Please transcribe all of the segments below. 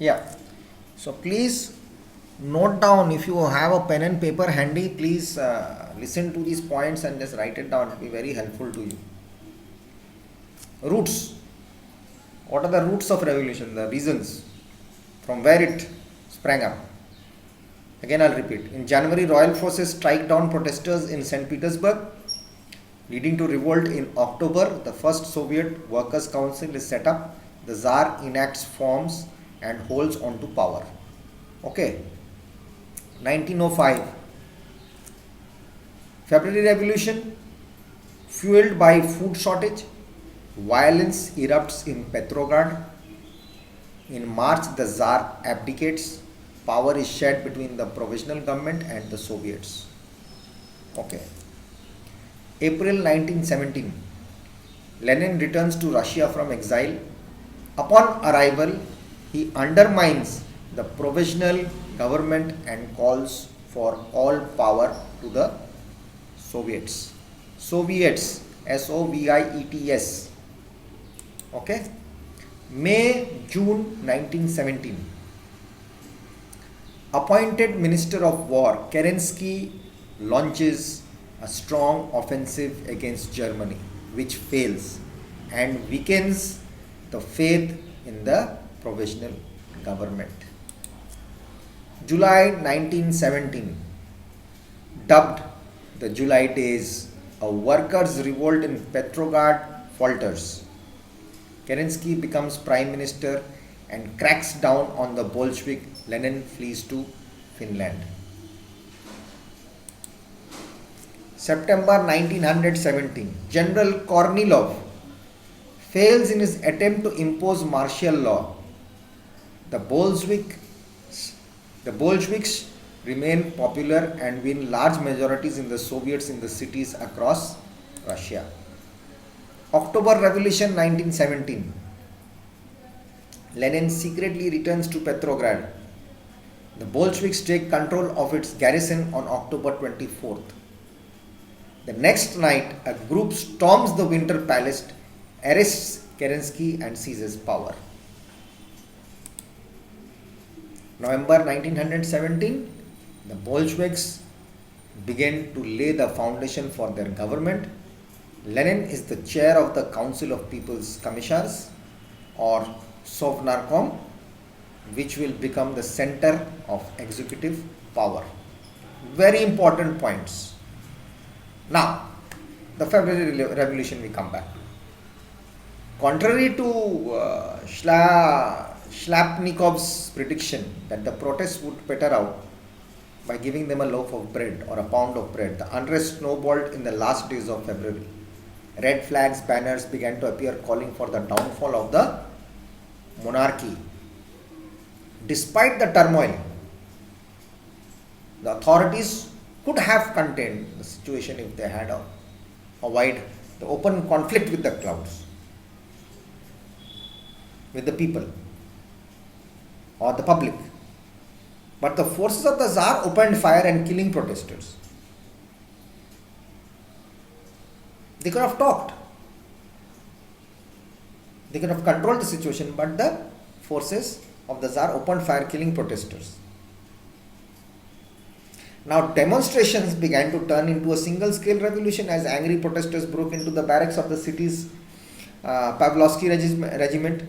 Yeah. So please note down, if you have a pen and paper handy, please listen to these points and just write it down. It will be very helpful to you. Roots. What are the roots of revolution? The reasons from where it sprang up. Again, I'll repeat. In January, royal forces strike down protesters in St. Petersburg, leading to revolt. In October, the first Soviet Workers' Council is set up. The Tsar enacts forms and holds on to power. Okay. 1905. February Revolution, fueled by food shortage, violence erupts in Petrograd. In March, the Tsar abdicates. Power is shared between the provisional government and the Soviets. Okay. April 1917. Lenin returns to Russia from exile. Upon arrival, he undermines the provisional government and calls for all power to the Soviets. Soviets, Soviets. Okay. May, June 1917. Appointed Minister of War Kerensky launches a strong offensive against Germany, which fails and weakens the faith in the provisional government. July 1917, dubbed the July Days, a workers' revolt in Petrograd falters. Kerensky becomes prime minister and cracks down on the Bolshevik. Lenin flees to Finland. September 1917, General Kornilov fails in his attempt to impose martial law. The Bolsheviks remain popular and win large majorities in the Soviets in the cities across Russia. October Revolution 1917. Lenin secretly returns to Petrograd. The Bolsheviks take control of its garrison on October 24th. The next night, a group storms the Winter Palace, arrests Kerensky and seizes power. November 1917, the Bolsheviks begin to lay the foundation for their government. Lenin is the chair of the Council of People's Commissars, or Sovnarkom, which will become the center of executive power. Very important points. Now, the February Revolution we come back to. Contrary to Shlapnikov's prediction that the protests would peter out by giving them a loaf of bread or a pound of bread, the unrest snowballed in the last days of February. Red flags, banners began to appear calling for the downfall of the monarchy. Despite the turmoil, the authorities could have contained the situation if they had avoided the open conflict with the crowds, with the people or the public. But the forces of the Tsar opened fire and killing protesters. They could have talked. They could have controlled the situation, but the forces of the Tsar opened fire, killing protesters. Now demonstrations began to turn into a single-scale revolution as angry protesters broke into the barracks of the city's Pavlovsky regiment.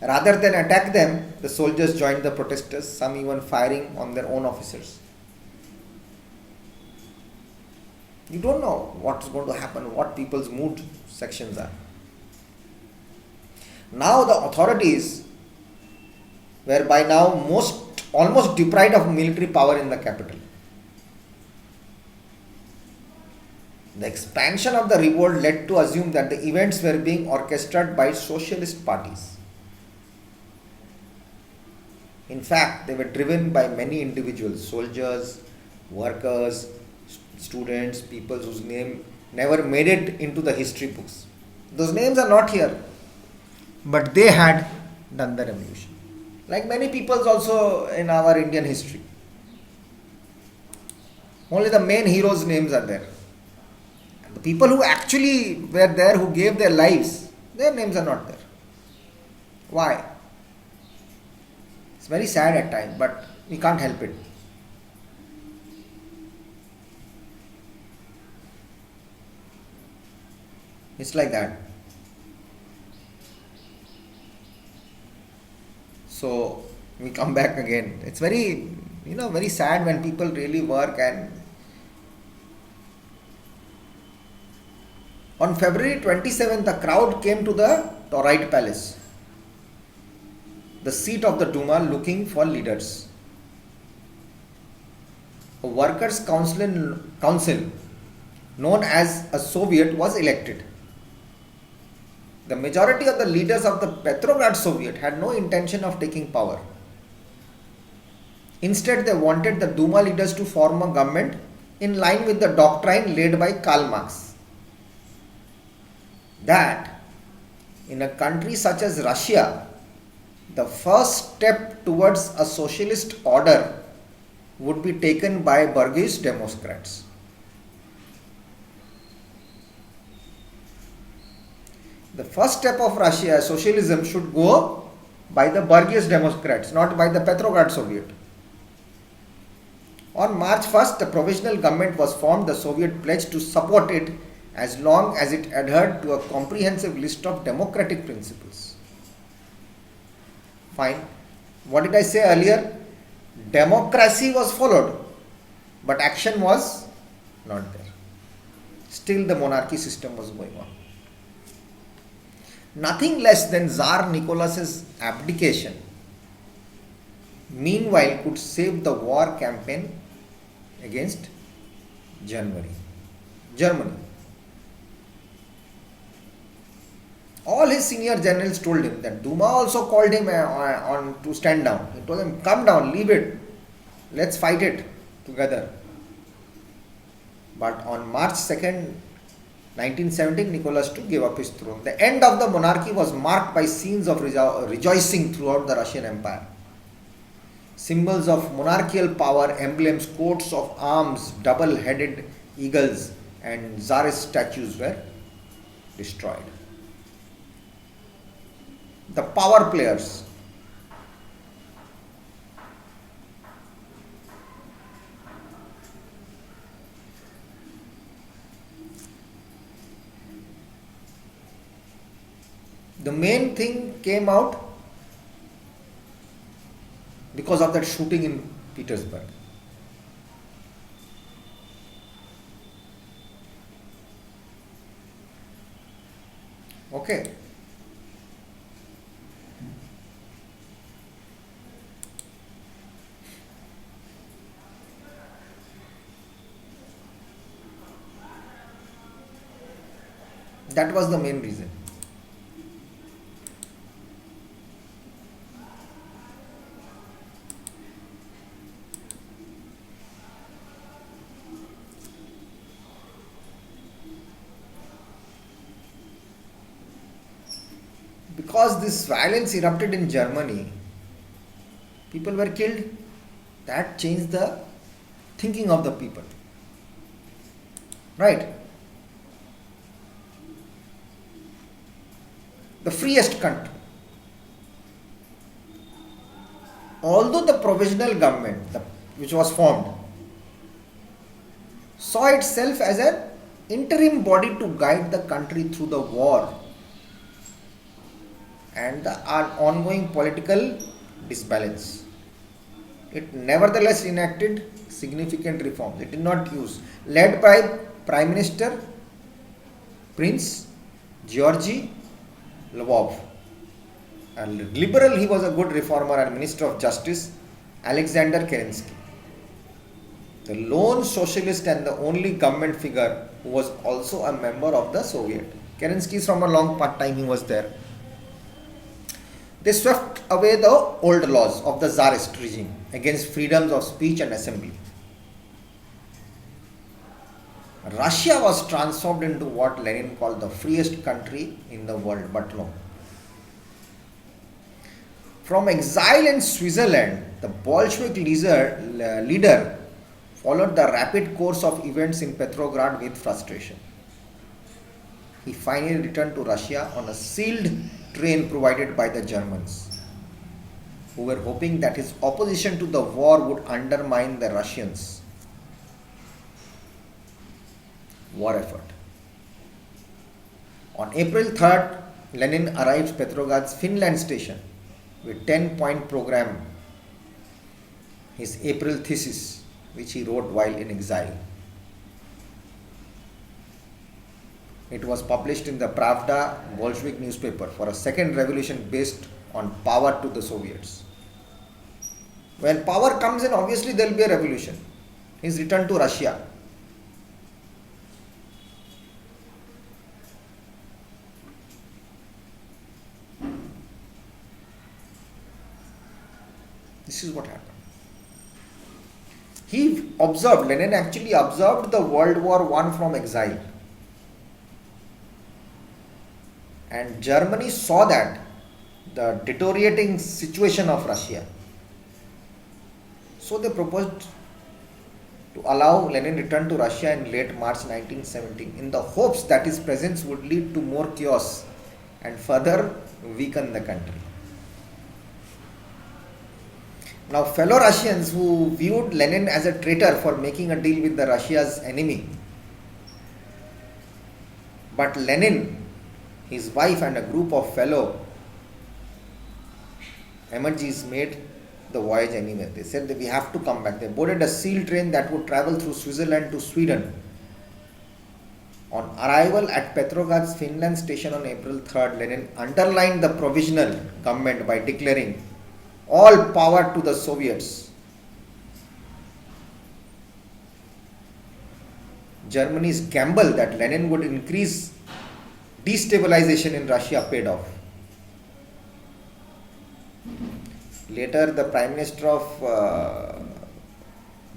Rather than attack them, the soldiers joined the protesters, some even firing on their own officers. You don't know what is going to happen, what people's mood sections are. Now the authorities were by now almost deprived of military power in the capital. The expansion of the revolt led to assume that the events were being orchestrated by socialist parties. In fact, they were driven by many individuals, soldiers, workers, students, people whose name never made it into the history books. Those names are not here, but they had done the revolution. Like many peoples also in our Indian history. Only the main heroes' names are there. And the people who actually were there, who gave their lives, their names are not there. Why? It's very sad at times, but we can't help it. It's like that. So we come back again. It's very, very sad when people really work. And on February 27th, the crowd came to the Tauride Palace, the seat of the Duma, looking for leaders. A workers' council known as a Soviet was elected. The majority of the leaders of the Petrograd Soviet had no intention of taking power. Instead, they wanted the Duma leaders to form a government in line with the doctrine laid by Karl Marx, that in a country such as Russia, the first step towards a socialist order would be taken by bourgeois democrats. The first step of Russia, socialism, should go by the bourgeois democrats, not by the Petrograd Soviet. On March 1st, the provisional government was formed. The Soviet pledged to support it as long as it adhered to a comprehensive list of democratic principles. Fine. What did I say earlier? Democracy was followed, but action was not there. Still the monarchy system was going on. Nothing less than Tsar Nicholas's abdication, meanwhile, could save the war campaign against Germany. All his senior generals told him that. Duma also called him on to stand down. He told him, come down, leave it. Let's fight it together. But on March 2nd, 1917, Nicholas II gave up his throne. The end of the monarchy was marked by scenes of rejoicing throughout the Russian Empire. Symbols of monarchical power, emblems, coats of arms, double-headed eagles, and Tsarist statues were destroyed. The power players. The main thing came out because of that shooting in Petersburg. Okay. That was the main reason. Because this violence erupted in Germany, people were killed. That changed the thinking of the people. Right? The freest country. Although the provisional government, which was formed, saw itself as an interim body to guide the country through the war and the ongoing political disbalance, it nevertheless enacted significant reforms. It did not use, led by Prime Minister Prince Georgy Lvov. A liberal, he was a good reformer, and Minister of Justice Alexander Kerensky. The lone socialist and the only government figure who was also a member of the Soviet. Kerensky, from a long time he was there. They swept away the old laws of the Tsarist regime against freedoms of speech and assembly. Russia was transformed into what Lenin called the freest country in the world, but no. From exile in Switzerland, the Bolshevik leader followed the rapid course of events in Petrograd with frustration. He finally returned to Russia on a sealed train provided by the Germans. who were hoping that his opposition to the war would undermine the Russians' war effort. On April 3rd, Lenin arrived Petrograd's Finland station with 10-point program, his April thesis, which he wrote while in exile. It was published in the Pravda Bolshevik newspaper for a second revolution based on power to the Soviets. When power comes in, obviously there will be a revolution. His return to Russia. This is what happened. Lenin actually observed the World War I from exile. And Germany saw that, the deteriorating situation of Russia. So they proposed to allow Lenin return to Russia in late March 1917 in the hopes that his presence would lead to more chaos and further weaken the country. Now, fellow Russians who viewed Lenin as a traitor for making a deal with the Russia's enemy, but Lenin, his wife and a group of fellow MRGs made the voyage anyway. They said that we have to come back. They boarded a seal train that would travel through Switzerland to Sweden. On arrival at Petrograd's Finland station on April 3rd, Lenin underlined the provisional government by declaring all power to the Soviets. Germany's gamble that Lenin would increase destabilization in Russia paid off. Later, the Prime Minister of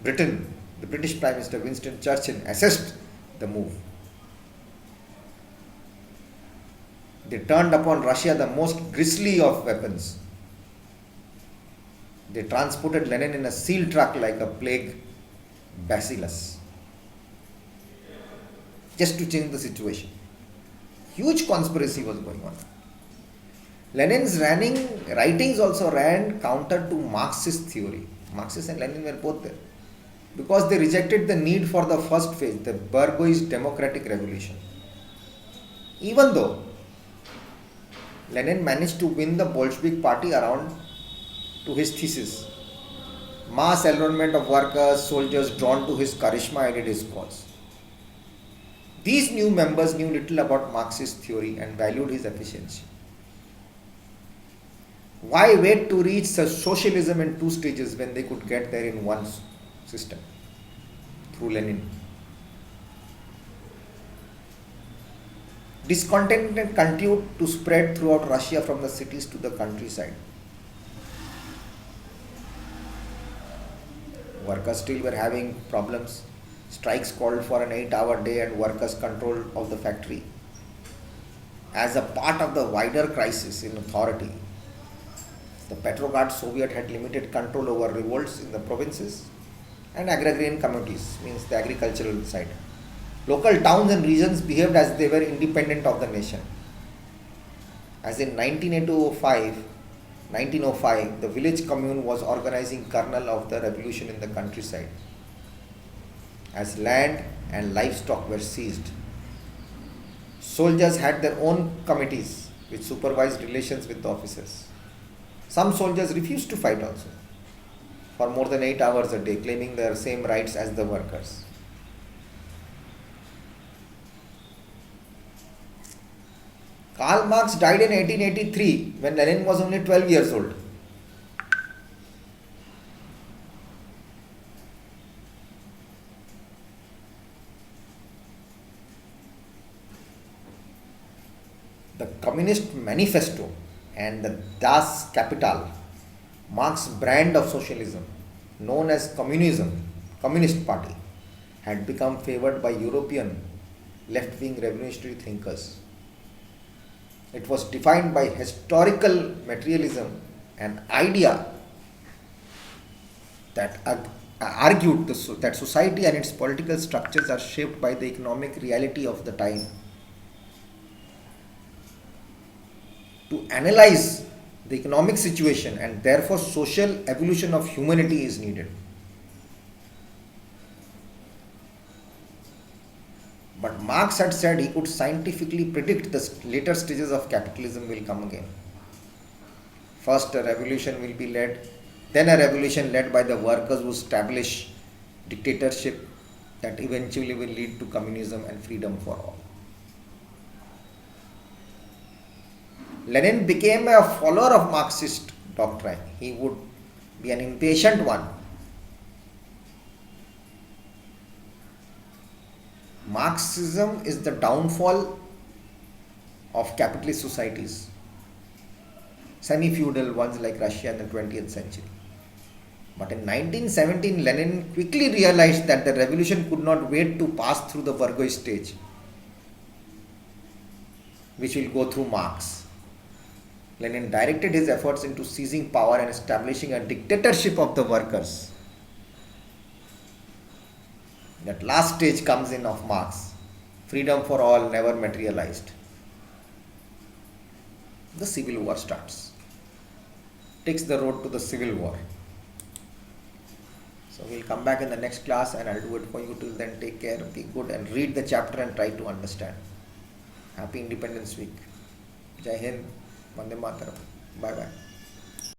Britain, the British Prime Minister Winston Churchill, assessed the move. They turned upon Russia the most grisly of weapons. They transported Lenin in a seal truck like a plague bacillus, just to change the situation. Huge conspiracy was going on. Lenin's writings also ran counter to Marxist theory. Marxist and Lenin were both there, because they rejected the need for the first phase, the bourgeois democratic revolution. Even though Lenin managed to win the Bolshevik party around to his thesis, mass enrollment of workers, soldiers drawn to his charisma aided his cause. These new members knew little about Marxist theory and valued his efficiency. Why wait to reach socialism in two stages when they could get there in one system, through Lenin? Discontent continued to spread throughout Russia from the cities to the countryside. Workers still were having problems. Strikes called for an 8-hour day and workers' control of the factory. As a part of the wider crisis in authority, the Petrograd Soviet had limited control over revolts in the provinces and agrarian communities, means the agricultural side. Local towns and regions behaved as they were independent of the nation. As in 1905, the village commune was organizing kernel of the revolution in the countryside. As land and livestock were seized, soldiers had their own committees which supervised relations with the officers. Some soldiers refused to fight also for more than 8 hours a day, claiming their same rights as the workers. Karl Marx died in 1883 when Lenin was only 12 years old. The Communist Manifesto and the Das Kapital, Marx's brand of socialism, known as Communist Party, had become favored by European left-wing revolutionary thinkers. It was defined by historical materialism, an idea that argued that society and its political structures are shaped by the economic reality of the time. To analyze the economic situation, and therefore social evolution of humanity is needed. But Marx had said he could scientifically predict the later stages of capitalism will come again. First, a revolution will be led, then a revolution led by the workers who establish dictatorship that eventually will lead to communism and freedom for all. Lenin became a follower of Marxist doctrine. He would be an impatient one. Marxism is the downfall of capitalist societies, semi-feudal ones like Russia in the 20th century. But in 1917, Lenin quickly realized that the revolution could not wait to pass through the bourgeois stage, which will go through Marx. Lenin directed his efforts into seizing power and establishing a dictatorship of the workers. That last stage comes in of Marx. Freedom for all never materialized. The civil war starts. Takes the road to the civil war. So we'll come back in the next class and I'll do it for you. Till then, take care, be good, and read the chapter and try to understand. Happy Independence Week. Jai Hind. Vande Mataram. Bye bye.